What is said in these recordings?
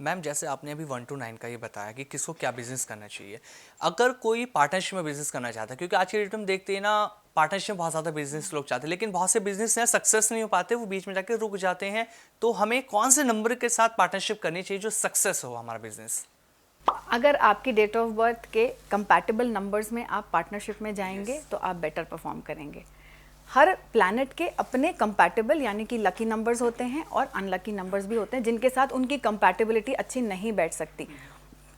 Ma'am जैसे आपने अभी 1 to 9 का ये बताया कि किसको क्या बिजनेस करना चाहिए, अगर कोई पार्टनरशिप में बिजनेस करना चाहता है, क्योंकि आज के डेट में हम देखते हैं ना पार्टनरशिप में बहुत ज़्यादा बिजनेस लोग चाहते हैं, लेकिन बहुत से बिजनेस हैं सक्सेस नहीं हो पाते, वो बीच में जाके रुक जाते हैं। तो हमें कौन से नंबर के साथ पार्टनरशिप करनी चाहिए जो सक्सेस हो हमारा बिजनेस? अगर आपकी डेट ऑफ बर्थ के कंपैटिबल नंबर्स में आप पार्टनरशिप में जाएंगे तो आप बेटर परफॉर्म करेंगे। हर प्लैनेट के अपने कंपैटिबल यानी कि लकी नंबर्स होते हैं और अनलकी नंबर्स भी होते हैं जिनके साथ उनकी कंपैटिबिलिटी अच्छी नहीं बैठ सकती।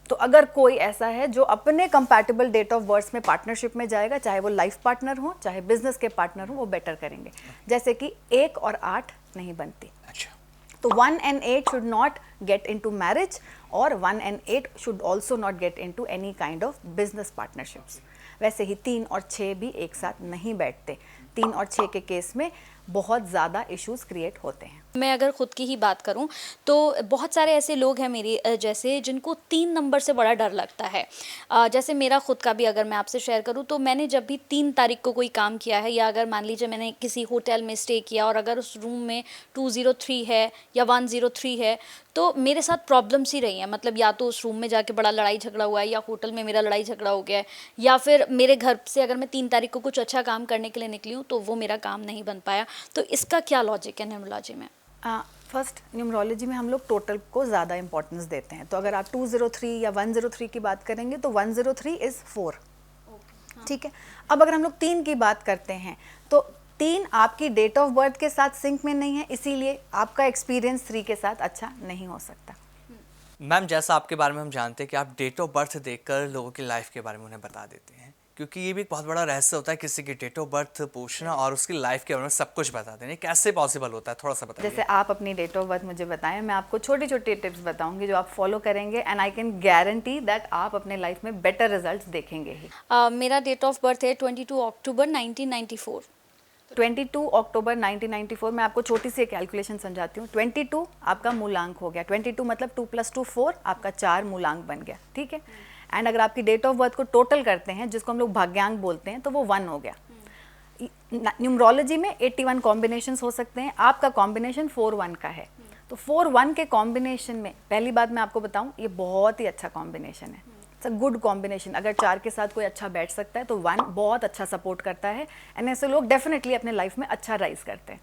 तो अगर कोई ऐसा है जो अपने कंपैटिबल डेट ऑफ बर्थ में पार्टनरशिप में जाएगा, चाहे वो लाइफ पार्टनर हो चाहे बिजनेस के पार्टनर हो, वो बेटर करेंगे। जैसे कि 1 और 8 नहीं बनती, तो 1 and 8 should not get into marriage और 1 and 8 should also not get into any kind of business partnerships। वैसे ही 3 और 6 भी एक साथ नहीं बैठते। 3 और 6 के केस में बहुत ज़्यादा इश्यूज क्रिएट होते हैं। मैं अगर ख़ुद की ही बात करूं तो बहुत सारे ऐसे लोग हैं मेरे जैसे जिनको 3 नंबर से बड़ा डर लगता है। जैसे मेरा ख़ुद का भी अगर मैं आपसे शेयर करूं तो मैंने जब भी 3 तारीख को कोई काम किया है, या अगर मान लीजिए मैंने किसी होटल में स्टे किया और अगर उस रूम में 203 है या 103 है, तो मेरे साथ प्रॉब्लम्स ही रही हैं। मतलब या तो उस रूम में जाके बड़ा लड़ाई झगड़ा हुआ है, या होटल में मेरा लड़ाई झगड़ा हो गया है, या फिर मेरे घर से अगर मैं 3 तारीख को कुछ अच्छा काम करने के लिए निकली हूँ तो वो मेरा काम नहीं बन पाया। तो इसका क्या लॉजिक है न्यूमरोलॉजी में? फर्स्ट, न्यूमरोलॉजी में हम लोग टोटल को ज़्यादा इंपॉर्टेंस देते हैं। तो अगर आप 203 या 103 की बात करेंगे तो 103 इज़ 4, ठीक है। अब अगर हम लोग 3 की बात करते हैं तो 3 आपकी डेट ऑफ बर्थ के साथ सिंक में नहीं है, इसीलिए आपका एक्सपीरियंस 3 के साथ अच्छा नहीं हो सकता। मैम जैसा आपके बारे में हम जानते हैं कि आप डेट ऑफ बर्थ देखकर लोगों की लाइफ के बारे में उन्हें बता देते हैं, क्योंकि ये भी एक बहुत बड़ा रहस्य होता है किसी की डेट ऑफ बर्थ पूछना और उसकी लाइफ के बारे में सब कुछ बता देना। कैसे पॉसिबल होता है, थोड़ा सा बताइए। जैसे आप अपनी डेट ऑफ बर्थ मुझे बताएं, मैं आपको छोटी छोटी टिप्स बताऊंगी जो आप फॉलो करेंगे and I can guarantee that आप अपने लाइफ में बेटर रिजल्ट्स देखेंगे ही। मेरा डेट ऑफ बर्थ है 22 अक्टूबर 1994। 22 अक्टूबर 1994 में आपको छोटी सी कैलकुलेशन समझाती हूँ। 22 आपका मूलांक हो गया, 22 मतलब 2 + 2 4, आपका 4 मूलांक बन गया, ठीक है। एंड अगर आपकी डेट ऑफ बर्थ को टोटल करते हैं जिसको हम लोग भाग्यांक बोलते हैं तो वो 1 हो गया। न्यूमरोलॉजी में 81 कॉम्बिनेशंस हो सकते हैं, आपका कॉम्बिनेशन 4-1 का है। तो 4-1 के कॉम्बिनेशन में पहली बात मैं आपको बताऊं, ये बहुत ही अच्छा कॉम्बिनेशन है, इट्स अ गुड कॉम्बिनेशन। अगर 4 के साथ कोई अच्छा बैठ सकता है तो 1 बहुत अच्छा सपोर्ट करता है एंड ऐसे लोग डेफिनेटली अपने लाइफ में अच्छा राइज करते हैं।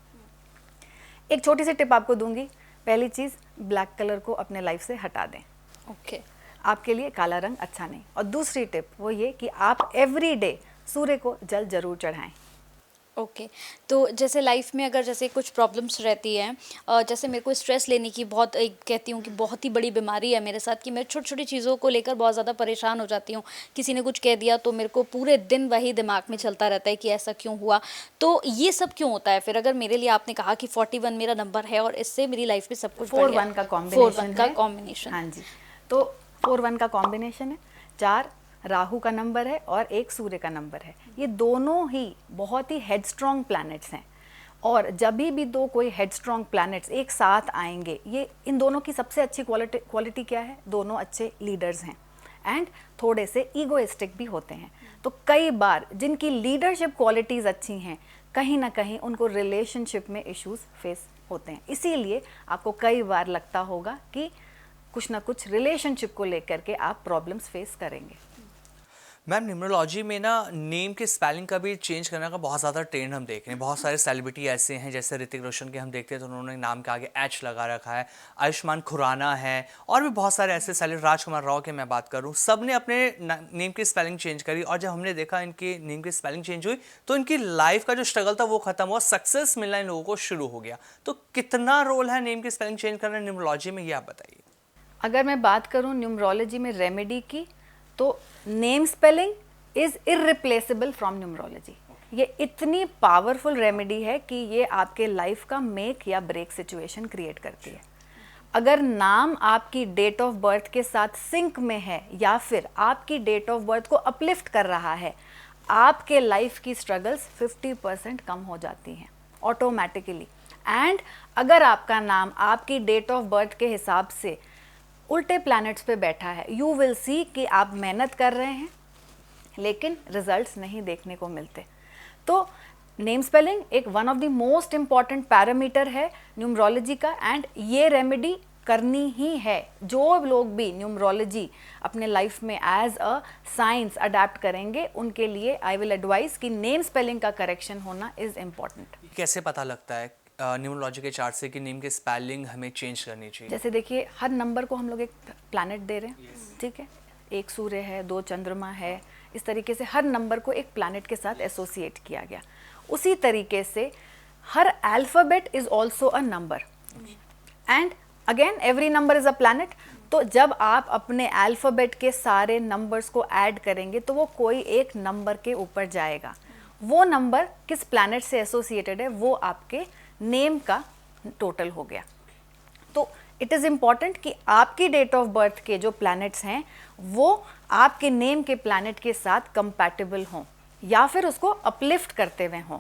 एक छोटी सी टिप आपको दूंगी, पहली चीज़ ब्लैक कलर को अपने लाइफ से हटा दें, ओके। आपके लिए काला रंग अच्छा नहीं। और दूसरी टिप वो ये कि आप एवरी डे सूर्य को जल जरूर चढ़ाएं। ओके। तो जैसे लाइफ में अगर जैसे कुछ प्रॉब्लम्स रहती हैं, जैसे मेरे को स्ट्रेस लेने की बहुत, एक कहती हूँ कि बहुत ही बड़ी बीमारी है मेरे साथ, कि मैं छोटी छोटी चीज़ों को लेकर बहुत ज़्यादा परेशान हो जाती हूँ। किसी ने कुछ कह दिया तो मेरे को पूरे दिन वही दिमाग में चलता रहता है कि ऐसा क्यों हुआ। तो ये सब क्यों होता है फिर? अगर मेरे लिए आपने कहा कि 41 मेरा नंबर है और इससे मेरी लाइफ में सब कुछ 4-1 का कॉम्बिनेशन। हाँ जी, तो 4-1 का कॉम्बिनेशन है, 4 राहु का नंबर है और 1 सूर्य का नंबर है। ये दोनों ही बहुत ही हेडस्ट्रॉन्ग प्लैनेट्स हैं, और जब भी दो कोई हेडस्ट्रॉन्ग प्लैनेट्स एक साथ आएंगे, ये इन दोनों की सबसे अच्छी क्वालिटी क्या है? दोनों अच्छे लीडर्स हैं एंड थोड़े से ईगोइस्टिक भी होते हैं। तो कई बार जिनकी लीडरशिप क्वालिटीज़ अच्छी हैं, कहीं ना कहीं उनको रिलेशनशिप में इश्यूज फेस होते हैं। इसीलिए आपको कई बार लगता होगा कि कुछ ना कुछ रिलेशनशिप को लेकर के आप प्रॉब्लम्स फेस करेंगे। मैम न्यूमरोलॉजी में ना नेम के स्पेलिंग का भी चेंज करने का बहुत ज़्यादा ट्रेंड हम देख रहे हैं। बहुत सारे सेलिब्रिटी ऐसे हैं, जैसे ऋतिक रोशन के हम देखते हैं तो उन्होंने नाम के आगे एच लगा रखा है, आयुष्मान खुराना है, और भी बहुत सारे ऐसे सेलिब्रिटी, राजकुमार राव के मैं बात करूं, सब ने अपने नेम की स्पेलिंग चेंज करी। और जब हमने देखा इनके नेम की स्पेलिंग चेंज हुई तो इनकी लाइफ का जो स्ट्रगल था वो खत्म हुआ, सक्सेस मिलना इन लोगों को शुरू हो गया। तो कितना रोल है नेम की स्पेलिंग चेंज करना न्यूमरोलॉजी में, ये आप बताइए। अगर मैं बात करूं न्यूमरोलॉजी में रेमेडी की, तो name spelling is irreplaceable from numerology. ये इतनी पावरफुल रेमेडी है कि ये आपके लाइफ का मेक या ब्रेक सिचुएशन क्रिएट करती है। अगर नाम आपकी डेट ऑफ बर्थ के साथ सिंक में है या फिर आपकी डेट ऑफ बर्थ को अपलिफ्ट कर रहा है, आपके लाइफ की स्ट्रगल्स 50% कम हो जाती हैं ऑटोमेटिकली। एंड अगर आपका नाम आपकी डेट ऑफ बर्थ के हिसाब से उल्टे प्लैनेट्स पे बैठा है, यू विल सी कि आप मेहनत कर रहे हैं लेकिन रिजल्ट्स नहीं देखने को मिलते। तो नेम स्पेलिंग एक one of the most important parameter है न्यूमरोलॉजी का, एंड ये रेमेडी करनी ही है। जो लोग भी न्यूमरोलॉजी अपने लाइफ में एज अ साइंस अडेप्ट करेंगे, उनके लिए आई विल एडवाइस कि नेम स्पेलिंग का करेक्शन होना इज़ इम्पॉर्टेंट। कैसे पता लगता है न्यूमरोलॉजी के चार्ट से कि नेम की स्पेलिंग हमें चेंज करनी चाहिए? जैसे देखिए, हर नंबर को हम लोग एक प्लैनेट दे रहे हैं, ठीक है, एक सूर्य है, 2 चंद्रमा है, इस तरीके से हर नंबर को एक प्लैनेट के साथ एसोसिएट किया गया। उसी तरीके से हर alphabet is also a number and again every number is a planet. तो जब आप अपने अल्फ़ाबेट के सारे नंबर्स को ऐड करेंगे तो वो कोई एक नंबर के ऊपर जाएगा। वो नंबर किस प्लैनेट से एसोसिएटेड है वो आपके नेम का टोटल हो गया। तो इट इज़ इम्पॉर्टेंट कि आपकी डेट ऑफ बर्थ के जो प्लैनेट्स हैं वो आपके नेम के प्लैनेट के साथ कंपैटिबल हों या फिर उसको अपलिफ्ट करते हुए हों।